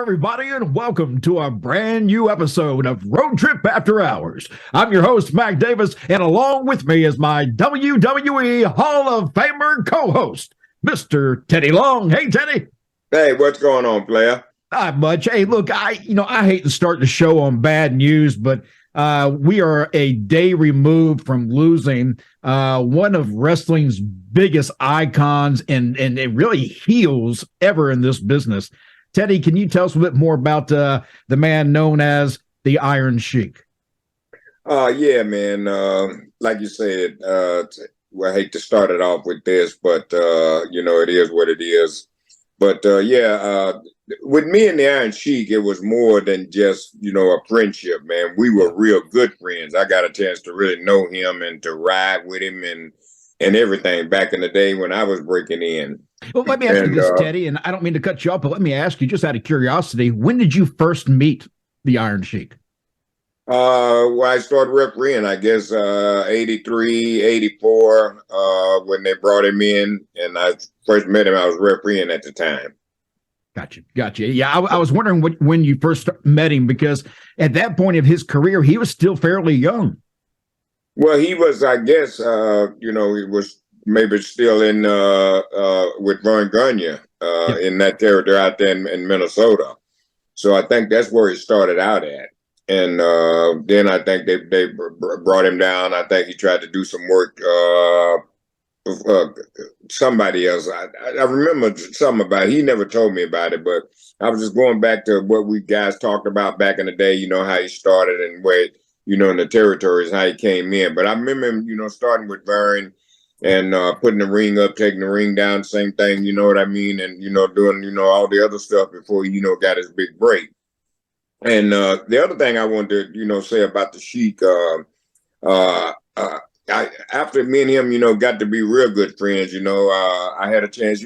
everybody, and welcome to a brand new episode of Road Trip After Hours. I'm your host, Mac Davis, and along with me is my WWE Hall of Famer co-host, Mr. Teddy Long. Hey, Teddy. Hey, what's going on, player? Not much. Hey, look, I hate to start the show on bad news, but we are a day removed from losing one of wrestling's biggest icons and really heels ever in this business. Teddy, can you tell us a bit more about the man known as the Iron Sheik? Yeah, man. Like you said, I hate to start it off with this, but it is what it is. But with me and the Iron Sheik, it was more than just a friendship, man. We were real good friends. I got a chance to really know him and to ride with him and everything back in the day when I was breaking in. Well, let me ask you this, Teddy, and I don't mean to cut you off, but let me ask you, just out of curiosity, when did you first meet the Iron Sheik? Well, I started refereeing, I guess, 83, 84, when they brought him in, and I first met him, I was refereeing at the time. Gotcha. Yeah, I was wondering when you first met him, because at that point of his career, he was still fairly young. Well, he was, I guess, he was maybe still in with Vern Gagne in that territory out there in Minnesota. So I think that's where he started out at. And then I think they brought him down. I think he tried to do some work. Somebody else. I remember something about it. He never told me about it, but I was just going back to what we guys talked about back in the day, how he started and where, in the territories, how he came in. But I remember him, starting with Vern and putting the ring up, taking the ring down, same thing, you know what I mean? And, doing, all the other stuff before he, got his big break. And the other thing I wanted to, say about the Sheik, after me and him, got to be real good friends, I had a chance,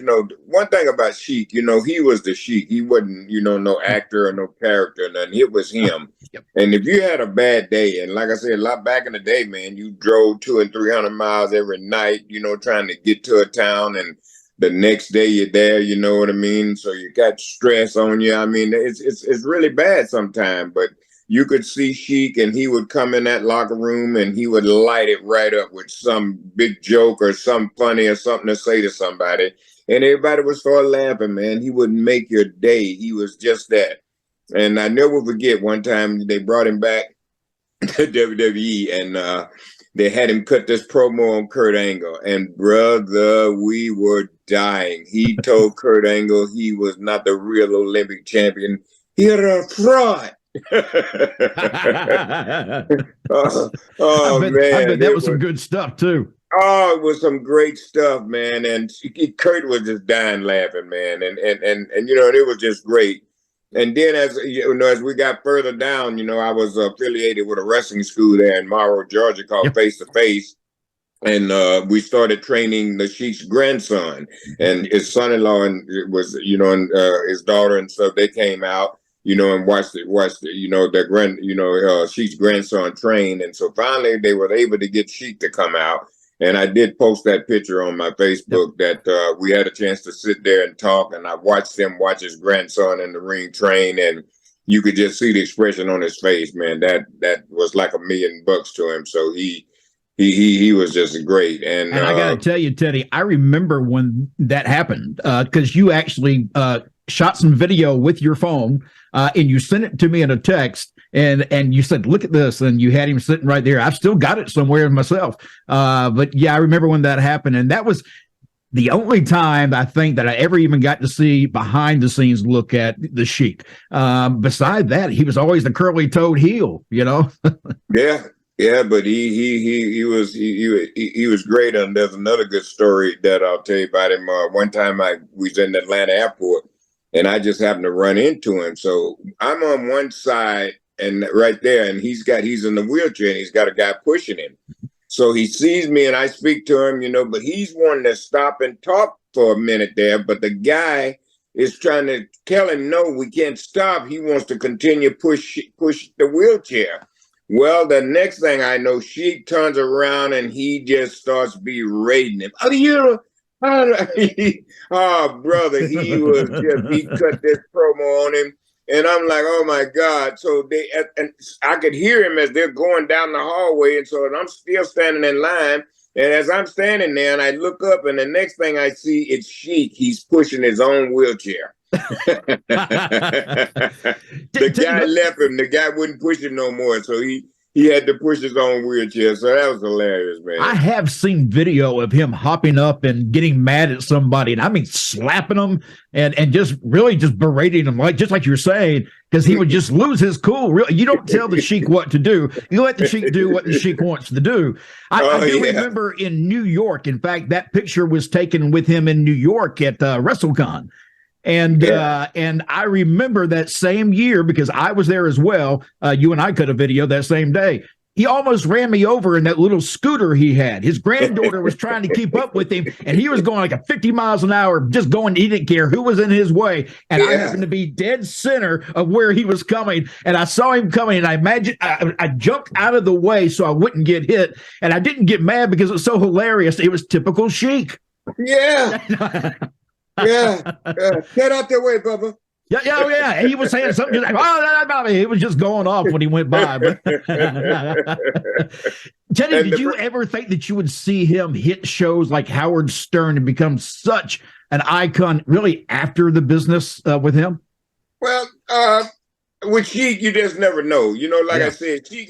one thing about Sheik, he was the Sheik. He wasn't, no actor or no character, nothing. It was him. Yep. And if you had a bad day, and like I said, a lot back in the day, man, you drove 200 and 300 miles every night, trying to get to a town, and the next day you're there, you know what I mean? So you got stress on you. I mean, it's really bad sometimes, but you could see Sheik and he would come in that locker room and he would light it right up with some big joke or some funny or something to say to somebody. And everybody would start laughing, man. He would make your day. He was just that. And I never forget one time they brought him back to WWE and they had him cut this promo on Kurt Angle. And brother, we were dying. He told Kurt Angle he was not the real Olympic champion. You're a fraud. I bet that was some good stuff too. Oh, it was some great stuff, man. And Kurt was just dying laughing, man. And it was just great. And then as we got further down, I was affiliated with a wrestling school there in Morrow, Georgia called Face to Face. And we started training the Sheik's grandson and his son-in-law, and it was, and his daughter and stuff. They came out, and watched their Sheik's grandson train. And so finally they were able to get Sheik to come out. And I did post that picture on my Facebook that we had a chance to sit there and talk. And I watched him watch his grandson in the ring train. And you could just see the expression on his face, man. That was like $1 million to him. So he was just great. And I got to tell you, Teddy, I remember when that happened because you actually shot some video with your phone and you sent it to me in a text. And you said, look at this. And you had him sitting right there. I've still got it somewhere myself. But yeah, I remember when that happened. And that was the only time I think that I ever even got to see behind the scenes look at the Sheik. Beside that, he was always the curly toed heel, Yeah, but he was great. And there's another good story that I'll tell you about him. One time we was in Atlanta airport and I just happened to run into him. So I'm on one side and right there, and he's in the wheelchair and he's got a guy pushing him. So he sees me and I speak to him, but he's wanting to stop and talk for a minute there. But the guy is trying to tell him, no, we can't stop. He wants to continue push the wheelchair. Well, the next thing I know, Sheik turns around and he just starts berating him. Oh, brother, he cut this promo on him. And I'm like, oh my God. So and I could hear him as they're going down the hallway. And so I'm still standing in line. And as I'm standing there and I look up and the next thing I see, it's Sheik. He's pushing his own wheelchair. The guy left him. The guy wouldn't push it no more. So he had to push his own wheelchair. So that was hilarious, man. I have seen video of him hopping up and getting mad at somebody, and I mean slapping them and just really just berating them, just like you're saying, because he would just lose his cool. Really, you don't tell the Sheik what to do. You let the Sheik do what the Sheik wants to do. I do remember in New York, in fact, that picture was taken with him in New York at WrestleCon. And and I remember that same year, because I was there as well. You and I cut a video that same day. He almost ran me over in that little scooter he had. His granddaughter was trying to keep up with him, and he was going like a 50 miles an hour, just going. He didn't care who was in his way. And I happened to be dead center of where he was coming. And I saw him coming, and I imagined I jumped out of the way so I wouldn't get hit. And I didn't get mad because it was so hilarious. It was typical Sheik. Yeah. Yeah. Get out their way, Bubba. Yeah. And he was saying something like, oh, he was just going off when he went by. Teddy, did you ever think that you would see him hit shows like Howard Stern and become such an icon really after the business with him? Well, with Sheik, you just never know. You know, like I said, Sheik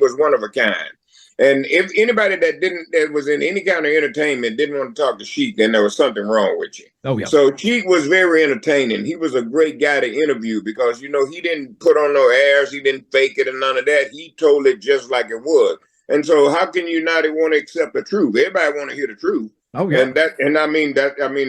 was one of a kind. And if anybody that was in any kind of entertainment didn't want to talk to Sheik, then there was something wrong with you. Oh, yeah. So Sheik was very entertaining. He was a great guy to interview because, you know, he didn't put on no airs. He didn't fake it and none of that. He told it just like it was. And so how can you not want to accept the truth? Everybody want to hear the truth. Oh, yeah. And I mean,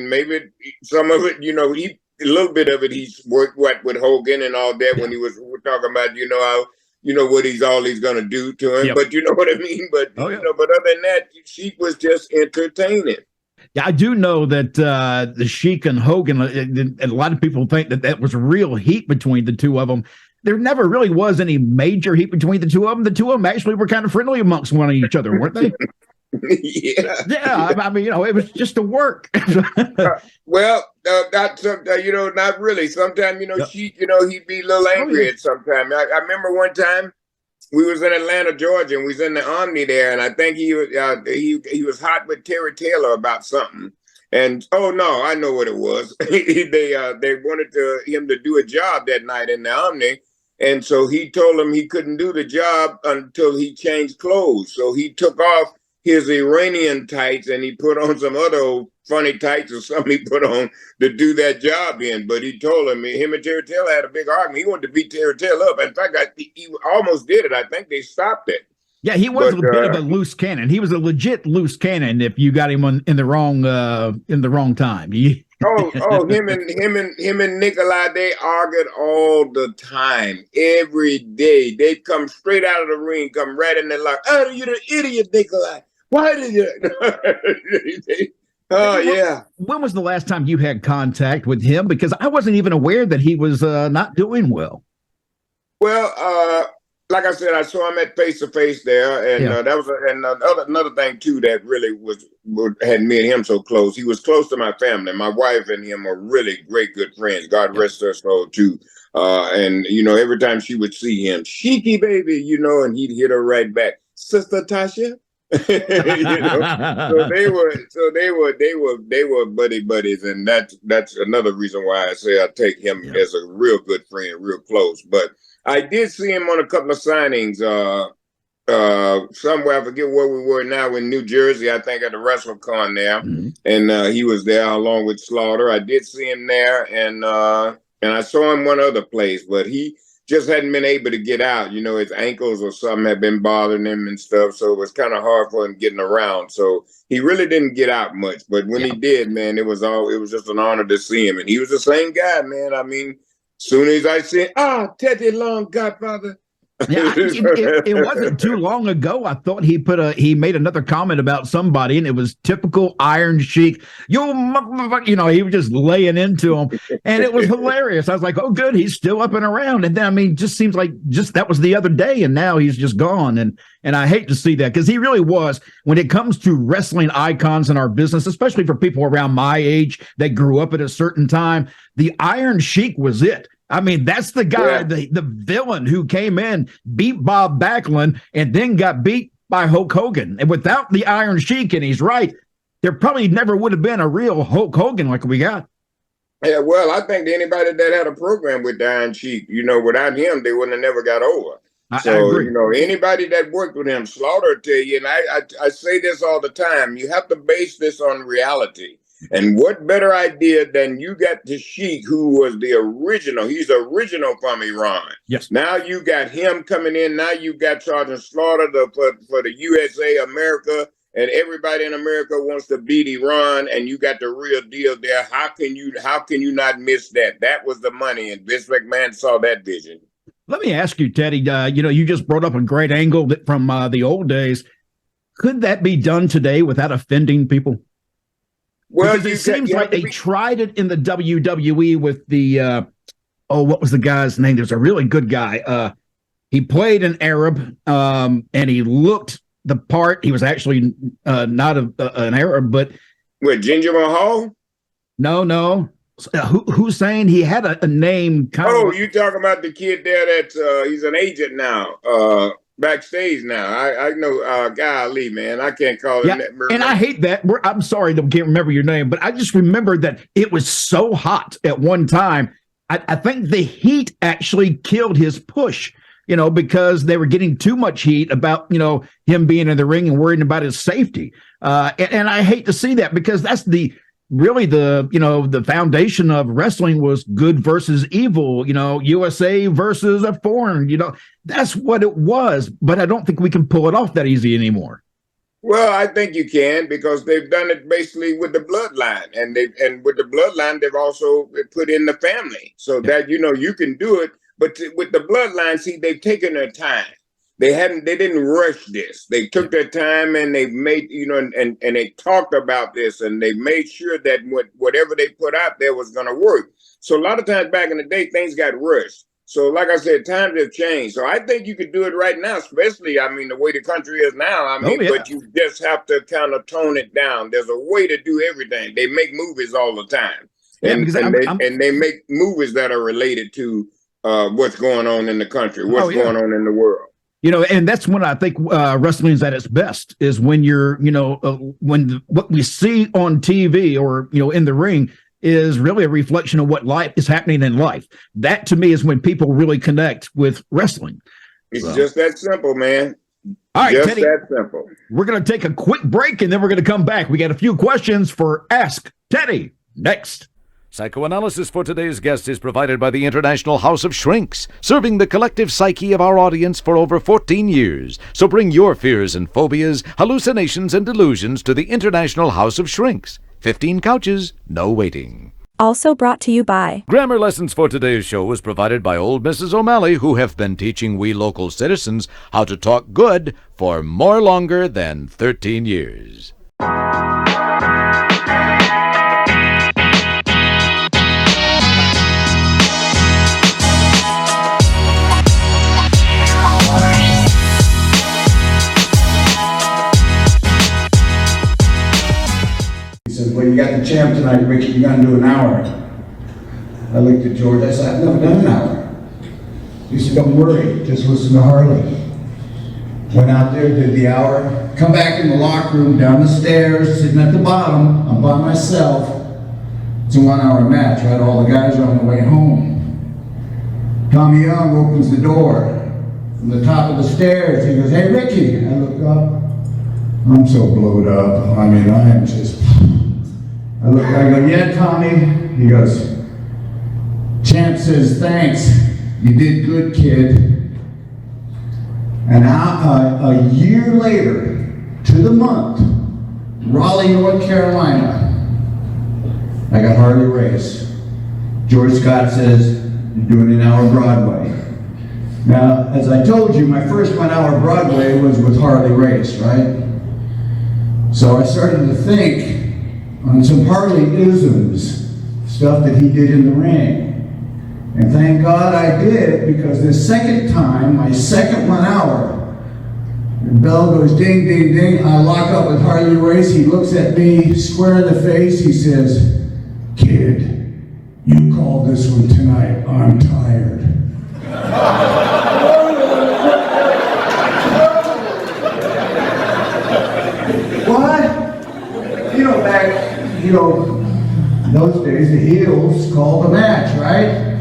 maybe some of it, you know, a little bit of it, he's worked with Hogan and all that when he was talking about, you know, how, you know, what he's going to do to him. Yep. But you know what I mean? But, you know, but other than that, Sheik was just entertaining. Yeah, I do know that the Sheik and Hogan, and a lot of people think that was real heat between the two of them. There never really was any major heat between the two of them. The two of them actually were kind of friendly amongst one of each other, weren't they? Yeah. I mean, you know, it was just a work. Well, you know, not really. Sometimes, you know, Sheik, you know, he'd be a little angry at sometimes. I remember one time we was in Atlanta, Georgia, and we was in the Omni there, and I think he was hot with Terry Taylor about something. And oh no, I know what it was. They wanted him to do a job that night in the Omni. And so he told him he couldn't do the job until he changed clothes. So he took off his Iranian tights and he put on some other old funny tights or something he put on to do that job in. But he told him and Terry Taylor had a big argument. He wanted to beat Terry Taylor up. In fact, he almost did it. I think they stopped it. Yeah, he was a bit of a loose cannon. He was a legit loose cannon if you got him in the wrong time. Him and Nikolai, they argued all the time, every day. They'd come straight out of the ring, come right in there like, oh, you're the idiot, Nikolai. Why did you? Yeah. When was the last time you had contact with him? Because I wasn't even aware that he was not doing well. Well, like I said, I saw him at Face to Face there, and that was another thing too that really had me and him so close. He was close to my family. My wife and him are really great, good friends. God rest her soul too. And you know, every time she would see him, Sheiky baby, you know, and he'd hit her right back, Sister Tasha. You know, so they were buddies, and that's another reason why I say I take him as a real good friend, real close. But I did see him on a couple of signings somewhere. I forget where we were now, in New Jersey, I think at the WrestleCon there. Mm-hmm. And he was there along with Slaughter. I did see him there, and I saw him one other place, but he just hadn't been able to get out. You know, his ankles or something had been bothering him and stuff, so it was kind of hard for him getting around. So he really didn't get out much. But when he did, man, it was just an honor to see him. And he was the same guy, man. I mean, soon as I said, Teddy Long, Godfather. Yeah, it wasn't too long ago. I thought he made another comment about somebody, and it was typical Iron Sheik. You know, he was just laying into him, and it was hilarious. I was like, oh, good, he's still up and around. And then, I mean, just seems like that was the other day, and now he's just gone. And I hate to see that, because he really was, when it comes to wrestling icons in our business, especially for people around my age that grew up at a certain time, the Iron Sheik was it. I mean, that's the guy, the villain who came in, beat Bob Backlund, and then got beat by Hulk Hogan. And without the Iron Sheik, and he's right, there probably never would have been a real Hulk Hogan like we got. Yeah, well, I think anybody that had a program with the Iron Sheik, without him, they wouldn't have never got over. I agree. Anybody that worked with him, Slaughter tell you, and I say this all the time, you have to base this on reality. And what better idea than you got the Sheik, who was the original. He's original from Iran. Yes. Now you got him coming in. Now you got Sergeant Slaughter for the USA, America, and everybody in America wants to beat Iran. And you got the real deal there. How can you not miss that? That was the money, and Vince McMahon saw that vision. Let me ask you, Teddy. You just brought up a great angle from the old days. Could that be done today without offending people? Well, because it seems like they tried it in the WWE with the what was the guy's name? There's a really good guy. He played an Arab, and he looked the part. He was actually not an Arab, but what, Ginger Mahal? No. Who's saying he had a name? You talking about the kid there that's he's an agent now, backstage now. I know Guy Ali, man. I can't call him that. And I hate that. I'm sorry, I can't remember your name, but I just remember that it was so hot at one time. I think the heat actually killed his push, because they were getting too much heat about, him being in the ring and worrying about his safety. And I hate to see that, because that's the foundation of wrestling was good versus evil, USA versus a foreign, that's what it was. But I don't think we can pull it off that easy anymore. Well, I think you can, because they've done it basically with the bloodline, and with the bloodline, they've also put in the family, so that, you can do it. But with the bloodline, see, they've taken their time. They didn't rush this. They took their time, and they made, and they talked about this, and they made sure that whatever they put out there was going to work. So a lot of times back in the day, things got rushed. So like I said, times have changed. So I think you could do it right now, especially, the way the country is now. But you just have to kind of tone it down. There's a way to do everything. They make movies all the time. And they make movies that are related to what's going on in the country, what's going on in the world. And that's when I think wrestling is at its best, is when you're, what we see on TV or, in the ring is really a reflection of what life is happening in life. That to me is when people really connect with wrestling. It's just that simple, man. All right, just Teddy, that simple. We're going to take a quick break, and then we're going to come back. We got a few questions for Ask Teddy next. Psychoanalysis for today's guest is provided by the International House of Shrinks, serving the collective psyche of our audience for over 14 years. So bring your fears and phobias, hallucinations and delusions to the International House of Shrinks. 15 couches, no waiting. Also brought to you by Grammar lessons for today's show was provided by old Mrs. O'Malley, who have been teaching we local citizens how to talk good for more longer than 13 years. He said, well, you got the champ tonight, Ricky, you're going to do an hour. I looked at George, I said, I've never done an hour. He said, don't worry, just listen to Harley. Went out there, did the hour, come back in the locker room, down the stairs, sitting at the bottom, I'm by myself. It's a 1 hour match, right? All the guys are on the way home. Tommy Young opens the door from the top of the stairs. He goes, hey, Ricky. I look up. I'm so blowed up. I am just... I go, yeah, Tommy. He goes, Champ says, thanks. You did good, kid. And a year later, to the month, Raleigh, North Carolina, I got Harley Race. George Scott says, you're doing an hour Broadway. Now, as I told you, my first 1 hour Broadway was with Harley Race, right? So I started to think on some Harley-isms, stuff that he did in the ring. And thank God I did, because this second time, my second 1 hour, the bell goes ding, ding, ding. I lock up with Harley Race. He looks at me square in the face. He says, kid, You call this one tonight. I'm tired. What? Those days the heels called the match, right?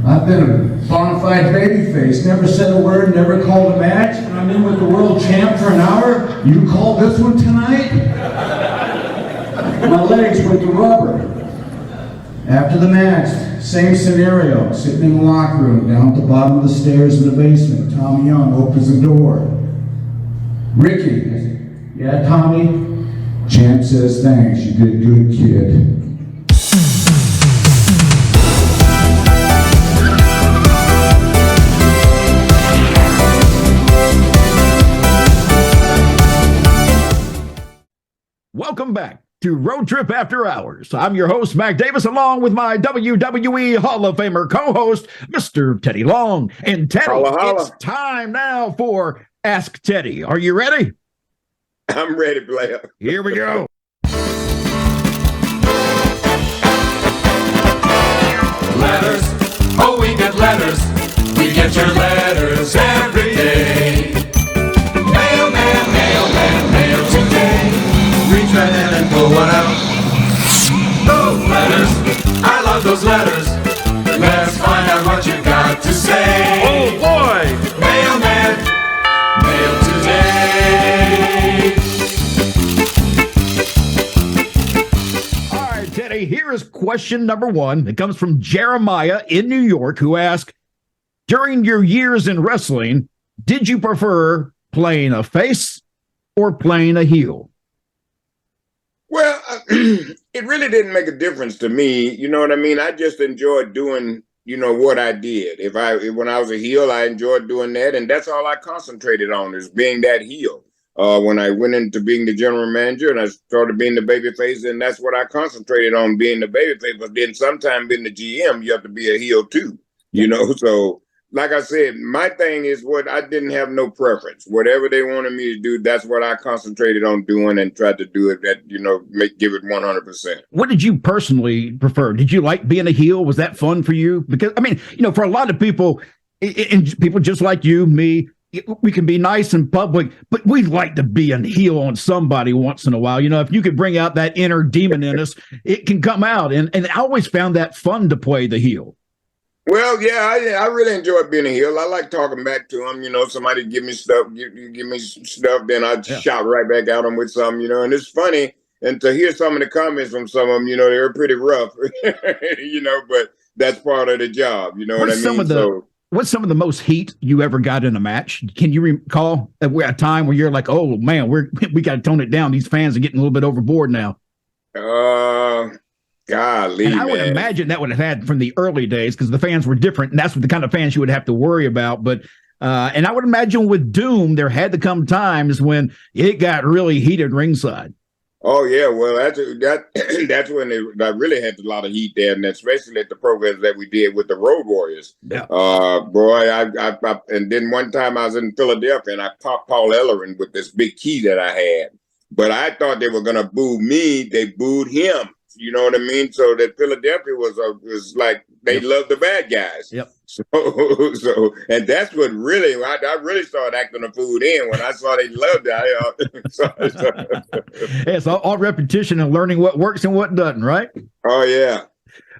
I've been a bona fide babyface, never said a word, never called a match. When I'm in with the world champ for an hour, you call this one tonight? My legs with the rubber. After the match, same scenario, sitting in the locker room, down at the bottom of the stairs in the basement. Tommy Young opens the door. Ricky, I said, yeah, Tommy? Champ says, thanks, you did good, kid. Welcome back to Road Trip After Hours. I'm your host, Mac Davis, along with my WWE Hall of Famer co-host, Mr. Teddy Long. And Teddy, Holla, holla. It's time now for Ask Teddy. Are you ready? I'm ready, player. Here we go. Letters, oh, we get letters. We get your letters every day. Mailman, mailman, mail today. Reach right in and pull one out. Those letters, I love those letters. Let's find out what you got to say. Oh boy! Mailman, mail today. All right, Teddy, here is question number one. It comes from Jeremiah in New York, who asked, during your years in wrestling, did you prefer playing a face or playing a heel? Well, it really didn't make a difference to me. You know what I mean? I just enjoyed doing, what I did. When I was a heel, I enjoyed doing that. And that's all I concentrated on, is being that heel. When I went into being the general manager and I started being the babyface, and that's what I concentrated on, being the babyface. But then sometime being the GM, you have to be a heel too, So like I said, my thing is what I didn't have no preference. Whatever they wanted me to do, that's what I concentrated on doing and tried to do it give it 100%. What did you personally prefer? Did you like being a heel? Was that fun for you? Because, for a lot of people, and people just like you, me, we can be nice in public, but we like to be a heel on somebody once in a while. If you could bring out that inner demon in us, it can come out. And I always found that fun to play the heel. Well, yeah, I really enjoyed being a heel. I like talking back to them. Somebody give me stuff, give me stuff, then I shout right back at them with something, and it's funny. And to hear some of the comments from some of them, they're pretty rough, but that's part of the job. You know what I mean? What's some of the most heat you ever got in a match? Can you recall a time where you're like, oh man, we got to tone it down. These fans are getting a little bit overboard now. Golly, and I would imagine that would have had from the early days, because the fans were different, and that's the kind of fans you would have to worry about. But and I would imagine with Doom, there had to come times when it got really heated ringside. Oh yeah, well that's when I really had a lot of heat there, and especially at the programs that we did with the Road Warriors. Yeah. Boy, I and then one time I was in Philadelphia and I popped Paul Ellering with this big key that I had, but I thought they were gonna boo me. They booed him. You know what I mean? So that Philadelphia was like they loved the bad guys. Yep. So and that's what really I really started acting a fool then when I saw they loved it. It's all repetition and learning what works and what doesn't, right? Oh yeah.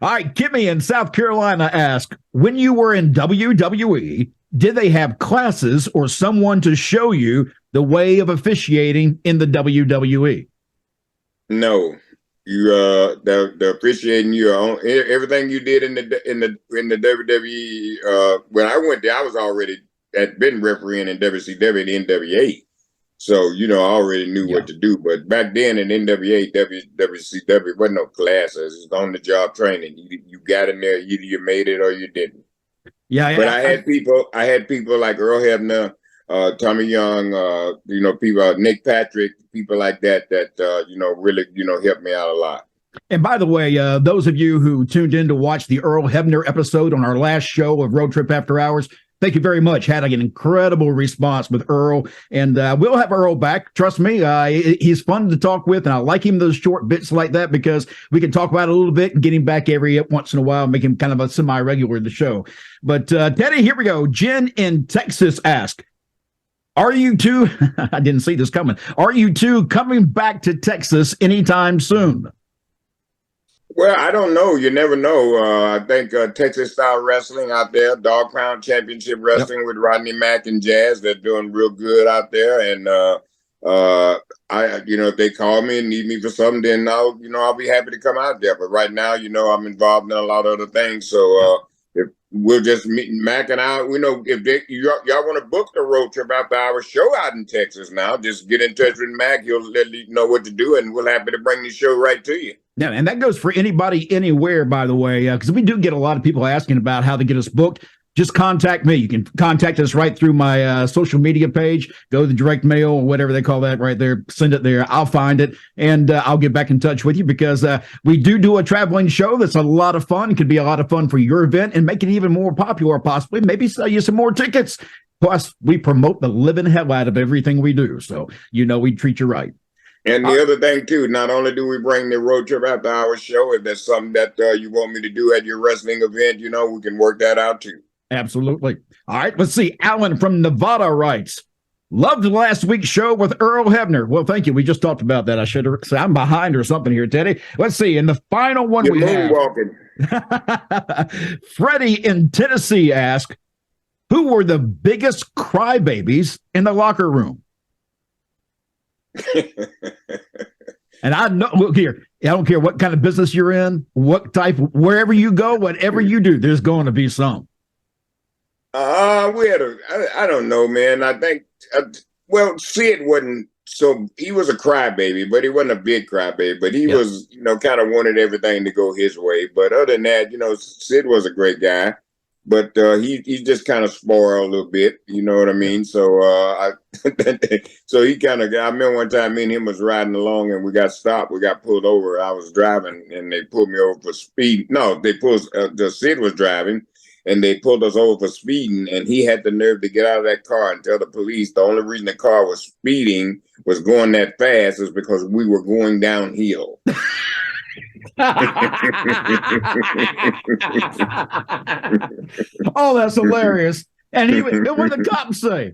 All right, Kimmy in South Carolina asked, when you were in WWE, did they have classes or someone to show you the way of officiating in the WWE? No. You the officiating your own everything you did in the WWE. When I went there, I was already had been refereeing in WCW and NWA, so I already knew what to do. But back then in NWA, WCW wasn't no classes; it was on the job training. You got in there, either you made it or you didn't. Yeah, but I had people like Earl Hebner, Tommy Young, people, Nick Patrick, people like that really, helped me out a lot. And by the way, those of you who tuned in to watch the Earl Hebner episode on our last show of Road Trip After Hours, Thank you very much. Had an incredible response with Earl, and we'll have Earl back. Trust me, he's fun to talk with, and I like him those short bits like that because we can talk about it a little bit and get him back every once in a while, make him kind of a semi-regular in the show. But Teddy, here we go. Jen in Texas asked, are you two, I didn't see this coming, are you two coming back to Texas anytime soon? Well, I don't know. You never know. I think Texas Style Wrestling out there, Dog Pound Championship Wrestling with Rodney Mack and Jazz, they're doing real good out there. And if they call me and need me for something, then I'll be happy to come out there. But right now, I'm involved in a lot of other things. So if we'll just meet Mac and I, if y'all want to book the road trip after our show out in Texas now, just get in touch with Mac. He'll let you know what to do, and we're happy to bring the show right to you. Yeah, and that goes for anybody, anywhere, by the way, because we do get a lot of people asking about how to get us booked. Just contact me. You can contact us right through my social media page. Go to the direct mail or whatever they call that right there. Send it there. I'll find it, and I'll get back in touch with you because we do a traveling show that's a lot of fun. It could be a lot of fun for your event and make it even more popular, possibly. Maybe sell you some more tickets. Plus, we promote the living hell out of everything we do. So, we treat you right. And the other thing, too, not only do we bring the road trip after our show, if there's something that you want me to do at your wrestling event, we can work that out, too. Absolutely. All right, let's see. Alan from Nevada writes, loved last week's show with Earl Hebner. Well, thank you. We just talked about that. I should have said I'm behind or something here, Teddy. Let's see. And the final one You're we have. Freddie in Tennessee asked, who were the biggest crybabies in the locker room? And I know, look here, I don't care what kind of business you're in, what type, wherever you go, whatever you do, there's going to be some. I don't know, man. I think, Sid wasn't, so he was a crybaby, but he wasn't a big crybaby, but he was, kind of wanted everything to go his way. But other than that, Sid was a great guy. But he just kind of spoiled a little bit, you know what I mean? So so he kind of I remember one time me and him was riding along and we got stopped. We got pulled over. I was driving and they pulled me over for speed. No, they pulled Sid was driving and they pulled us over for speeding, and he had the nerve to get out of that car and tell the police the only reason the car was speeding was going that fast is because we were going downhill. Oh, that's hilarious. And what did the cops say?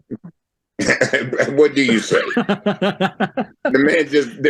What do you say? The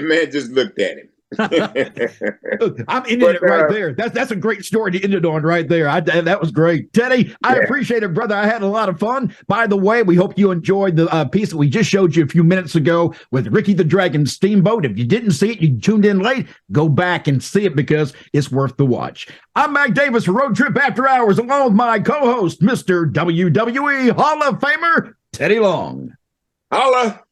man just looked at him. I'm ending it right there. That's a great story to end it on right there. That was great. Teddy, I appreciate it, brother. I had a lot of fun. By the way, we hope you enjoyed the piece that we just showed you a few minutes ago with Ricky the Dragon Steamboat. If you didn't see it, you tuned in late, go back and see it because it's worth the watch. I'm Mac Davis for Road Trip After Hours, along with my co-host, Mr. WWE Hall of Famer, Teddy Long. Holla!